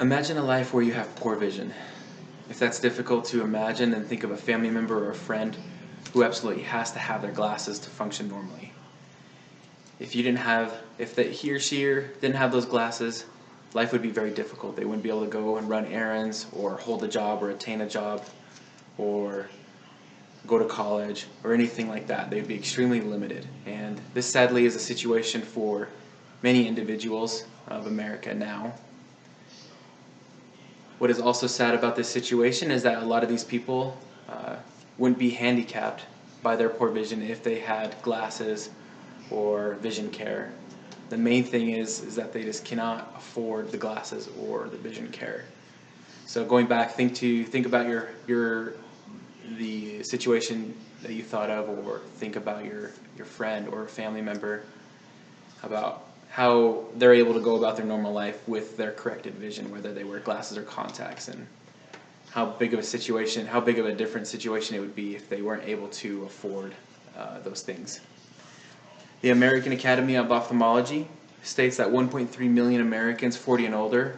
Imagine a life where you have poor vision. If that's difficult to imagine, then think of a family member or a friend who absolutely has to have their glasses to function normally. If he or she didn't have those glasses, life would be very difficult. They wouldn't be able to go and run errands or hold a job or attain a job or go to college or anything like that. They'd be extremely limited. And this sadly is a situation for many individuals of America now. What is also sad about this situation is that a lot of these people wouldn't be handicapped by their poor vision if they had glasses or vision care. The main thing is that they just cannot afford the glasses or the vision care. So going back, think about the situation that you thought of, or think about your friend or family member, about how they're able to go about their normal life with their corrected vision, whether they wear glasses or contacts, and how big of a different situation it would be if they weren't able to afford those things. The American Academy of Ophthalmology states that 1.3 million Americans 40 and older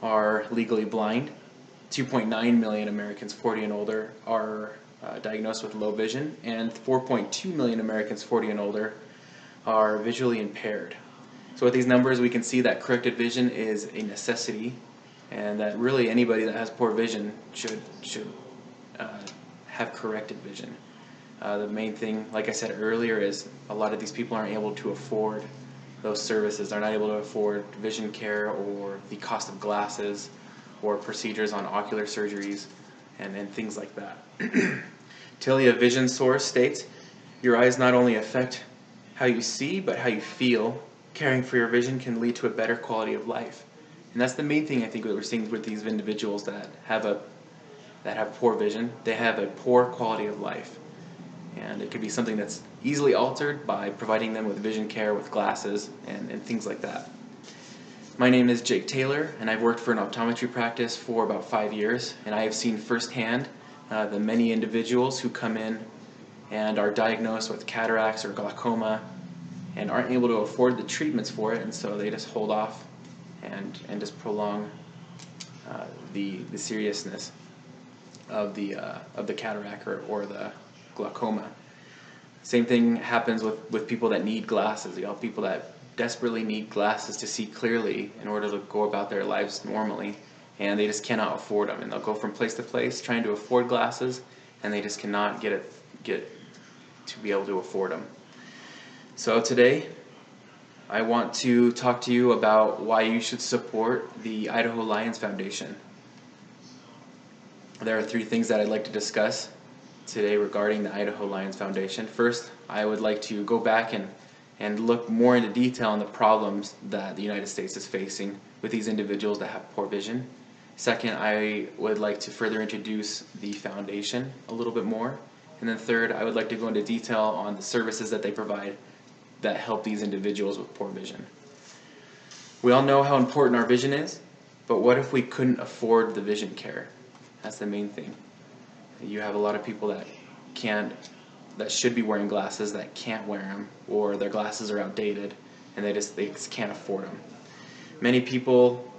are legally blind. 2.9 million Americans 40 and older are diagnosed with low vision, and 4.2 million Americans 40 and older are visually impaired. So with these numbers, we can see that corrected vision is a necessity, and that really anybody that has poor vision should have corrected vision. The main thing, like I said earlier, is a lot of these people aren't able to afford those services. They're not able to afford vision care or the cost of glasses or procedures on ocular surgeries and things like that. Taylor, a vision source, states, your eyes not only affect how you see, but how you feel. Caring for your vision can lead to a better quality of life. And that's the main thing I think that we're seeing with these individuals that have poor vision. They have a poor quality of life. And it could be something that's easily altered by providing them with vision care, with glasses, and things like that. My name is Jake Taylor, and I've worked for an optometry practice for about 5 years, and I have seen firsthand the many individuals who come in and are diagnosed with cataracts or glaucoma and aren't able to afford the treatments for it, and so they just hold off and just prolong the seriousness of the cataract or the glaucoma. Same thing happens with people that need glasses. People that desperately need glasses to see clearly in order to go about their lives normally, and they just cannot afford them, and they'll go from place to place trying to afford glasses, and they just cannot get to be able to afford them. So today I want to talk to you about why you should support the Idaho Lions Foundation. There are 3 things that I'd like to discuss today regarding the Idaho Lions Foundation. First, I would like to go back and look more into detail on the problems that the United States is facing with these individuals that have poor vision. Second, I would like to further introduce the foundation a little bit more. And then third, I would like to go into detail on the services that they provide that help these individuals with poor vision. We all know how important our vision is, but what if we couldn't afford the vision care? That's the main thing. You have a lot of people that should be wearing glasses that can't wear them, or their glasses are outdated and they just can't afford them. Many people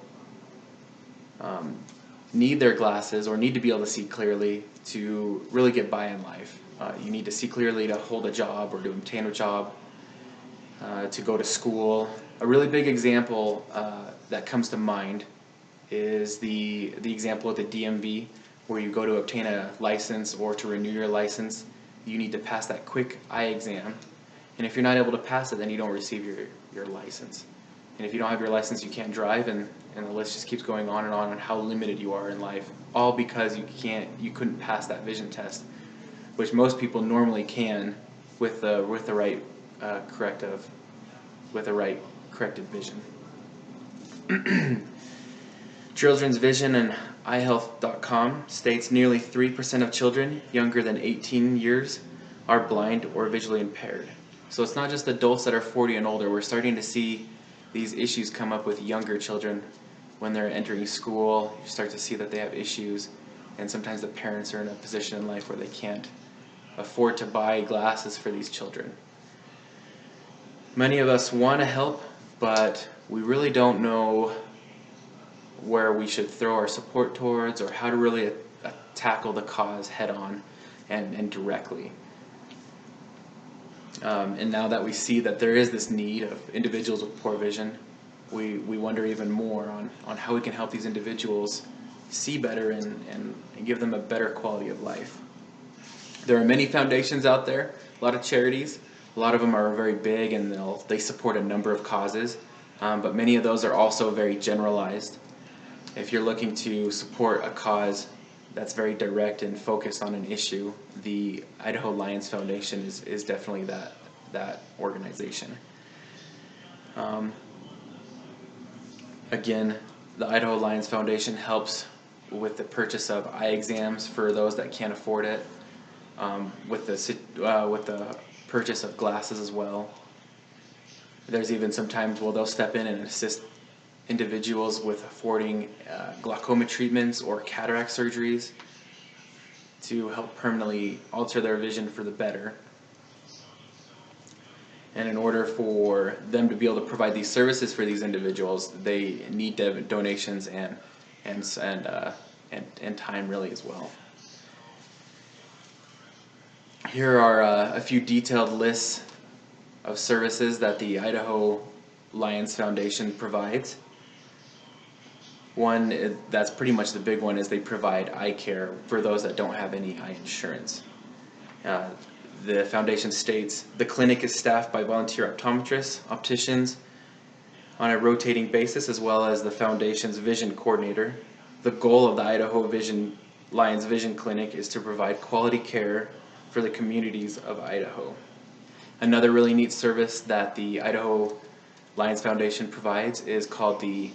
need their glasses or need to be able to see clearly to really get by in life. You need to see clearly to hold a job or to obtain a job, to go to school. A really big example that comes to mind is the example at the DMV, where you go to obtain a license or to renew your license. You need to pass that quick eye exam, and if you're not able to pass it, then you don't receive your license. And if you don't have your license, you can't drive, and the list just keeps going on how limited you are in life, all because you couldn't pass that vision test, which most people normally can with the right corrected vision. Children's Vision and eyehealth.com states nearly 3% of children younger than 18 years are blind or visually impaired. So it's not just adults that are 40 and older. We're starting to see these issues come up with younger children when they're entering school. You start to see that they have issues, and sometimes the parents are in a position in life where they can't afford to buy glasses for these children. Many of us want to help, but we really don't know where we should throw our support towards, or how to really tackle the cause head on and directly. And now that we see that there is this need of individuals with poor vision, we wonder even more on how we can help these individuals see better and give them a better quality of life. There are many foundations out there, a lot of charities. A lot of them are very big and they support a number of causes, but many of those are also very generalized. If you're looking to support a cause that's very direct and focused on an issue, the Idaho Lions Foundation is definitely that organization. Again, the Idaho Lions Foundation helps with the purchase of eye exams for those that can't afford it, with the purchase of glasses as well. There's even some times where they'll step in and assist individuals with affording glaucoma treatments or cataract surgeries to help permanently alter their vision for the better. And in order for them to be able to provide these services for these individuals, they need donations and time really as well. Here are a few detailed lists of services that the Idaho Lions Foundation provides. One that's pretty much the big one is they provide eye care for those that don't have any eye insurance. The foundation states the clinic is staffed by volunteer optometrists, opticians on a rotating basis, as well as the foundation's vision coordinator. The goal of the Idaho Lions Vision Clinic is to provide quality care for the communities of Idaho. Another really neat service that the Idaho Lions Foundation provides is called the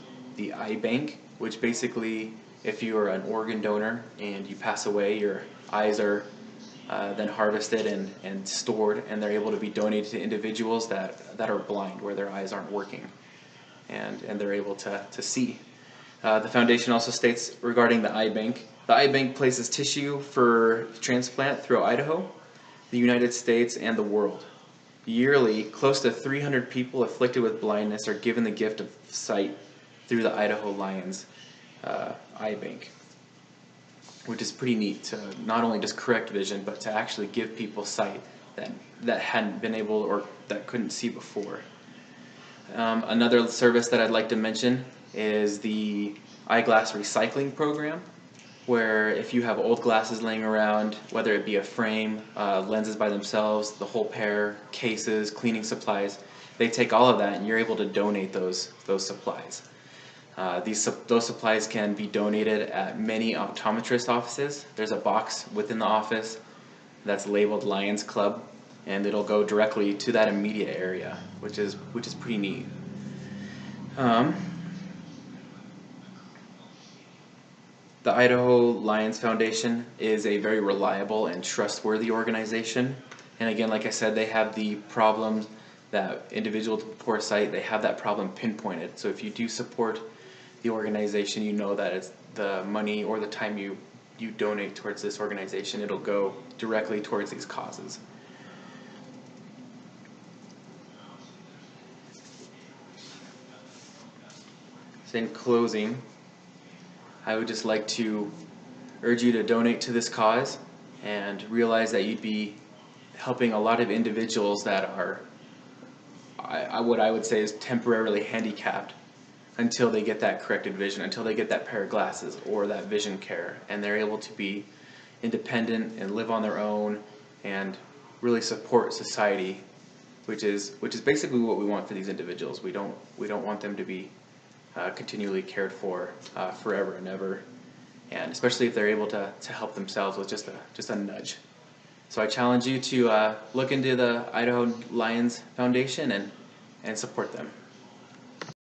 Eye Bank, which basically, if you are an organ donor and you pass away, your eyes are then harvested and stored, and they're able to be donated to individuals that are blind, where their eyes aren't working, and they're able to see. The foundation also states regarding the eye bank places tissue for transplant throughout Idaho, the United States, and the world. Yearly, close to 300 people afflicted with blindness are given the gift of sight through the Idaho Lions Eye Bank, which is pretty neat to not only just correct vision, but to actually give people sight that hadn't been able or that couldn't see before. Another service that I'd like to mention is the eyeglass recycling program, where if you have old glasses laying around, whether it be a frame, lenses by themselves, the whole pair, cases, cleaning supplies, they take all of that and you're able to donate those supplies. Those supplies can be donated at many optometrist offices. There's a box within the office that's labeled Lions Club, and it'll go directly to that immediate area, which is pretty neat. The Idaho Lions Foundation is a very reliable and trustworthy organization. And again, like I said, they have the problems that individuals with poor sight, they have that problem pinpointed. So if you do support the organization, you know that it's the money or the time you donate towards this organization, it'll go directly towards these causes. So in closing, I would just like to urge you to donate to this cause and realize that you'd be helping a lot of individuals that are, what I would say is temporarily handicapped until they get that corrected vision, until they get that pair of glasses or that vision care, and they're able to be independent and live on their own and really support society, which is basically what we want for these individuals. We don't want them to be continually cared for forever and ever, and especially if they're able to help themselves with just a nudge. So I challenge you to look into the Idaho Lions Foundation and support them.